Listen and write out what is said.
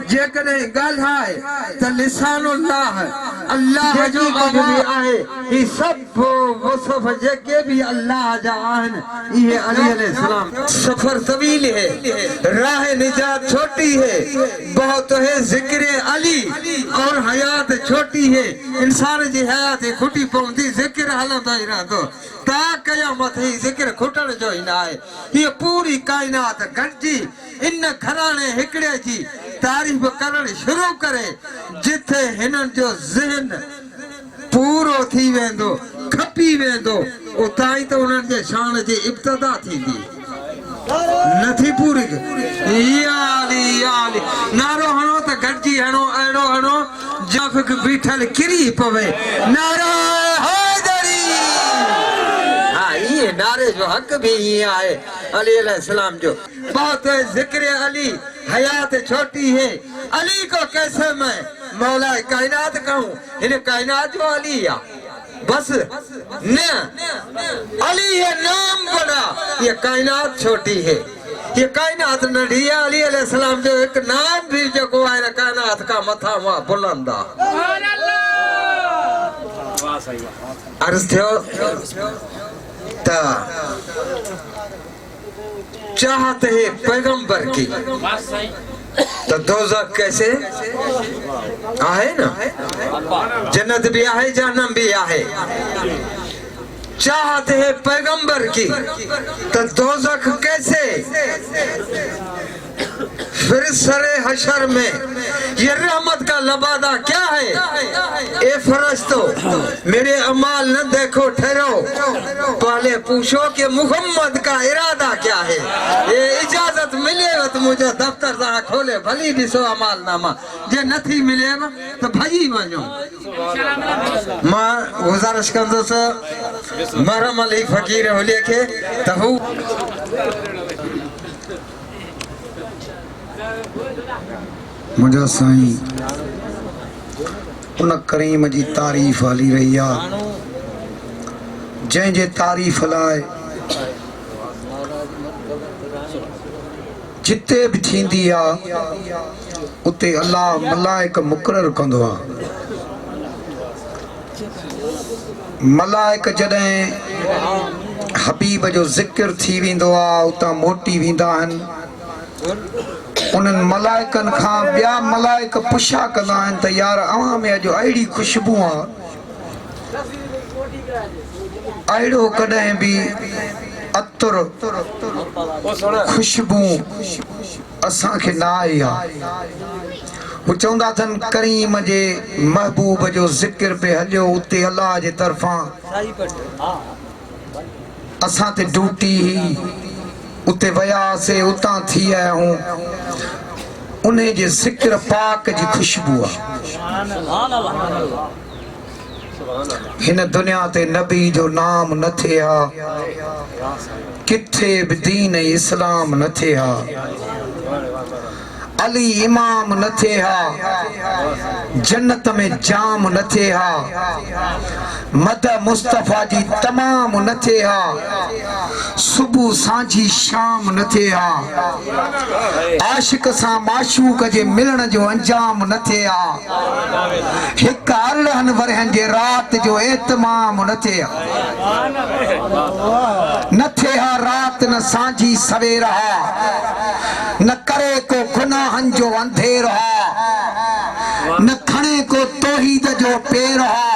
जेकॾहिं ॻाल्हाए त लिसानुल्लाह अल्लाह जो भी आहे। ही सभु मुसफ़ जेके भी अल्लाह जा आहिनि इहे अली अलैहिस्सलाम। सफर तवील है, राह निजात छोटी है, बहुत है जिक्र अली और हयात छोटी है। इंसान जी हयात खुटी पवंदी, जिक्र हलंदो ई रहंदो ता क़यामत। ही जिक्र खुटण जो ई न आहे। ये पूरी कायनात गॾिजी इन घराणे हिकिड़े जी तारीफ़ करण शुरू करे जिथे हिननि जो ज़हन पूरो थी वेंदो, खपी वेंदो, उतां ई त उन्हनि जे शान जी इब्तिदा थींदी। नथी पूरी या अली नारो हणो त गॾिजी हणो, अहिड़ो हणो जख बीठल किरी पवे। नारो हैदरी। हाँ, ये नारे जो हक भी ये है अली अलैहिस्सलाम जो। बहुत है जिक्र अली, हयात छोटी है। अली को कैसे मैं मौला कायनात कहूँ? इन कायनात जो अली है बस न, अली ये नाम बड़ा, ये कायनात छोटी है, ये कायनात नढ़ी है। अली अलैहिस्सलाम जो एक नाम भी जो को है कायनात का मथा वहाँ बुलंदा। अर्ज थियो ता चाहते है पैगंबर की तो दोज़ख कैसे आहे ना? जन्नत भी आहे, जहन्नम भी आहे। चाहते है पैगंबर की तो दोज़ख कैसे? फिर सरे हशर में ये रहमत का लबादा क्या है? ए फरिश्तो मेरे अमाल न देखो ठहरो, पहले पूछो कि मुहम्मद का इरादा क्या है। ये इजाजत मिले तो मुझे दफ्तर जरा खोले भली ॾिसो अमाल नामा, जे नथी मिले तो भजी वञो। मां गुज़ारिश कंदुसि मरहम अली फ़कीर होलीअ खे त हू मुझा साईं उन करीम जी तारीफ़ हली रही आहे जंहिंजे तारीफ़ लाइ जिते भी थींदी आहे उते अल्लाह मलाइक मुक़रर कंदो आहे। मलाइक जॾहिं हबीब जो ज़िक्र थी वेंदो आहे उतां मोटी वेंदा आहिनि। उन्हनि मलाइकनि खां ॿिया मलाइक पुछा कंदा आहिनि त यार अवां में अॼु अहिड़ी ख़ुशबू आहे, अहिड़ो कॾहिं बि अतुर ख़ुशबू असांखे न आई आहे। हू चवंदा अथनि करीम जे महबूब जो ज़िक्र पे हलियो, उते अलाह जे तरफ़ां असां ते ड्यूटी उते वियासीं, उतां थी आया हूं। उन जे ज़िक्र पाक जी ख़ुशबू आहे। हिन दुनिया ते नबी जो नाम न थे हा, किथे भी दीन इस्लाम न थे हा, अली इमाम न थे हा, जन्नत में जाम न थे हा, मद मुस्तफा जी तमाम न थे हा, सुबह सांझी शाम न थे हा, आशिक सां माशूक जे मिलण जो अंजाम न थे हा, हिक अरड़हनि वरहनि जे रात जो एतमाम न थे हा, न थे हा रात न सांझी सवेर हा, न करे को गुनाहन जो अंधेर हा, न खणे को तौहीद जो पेर हा,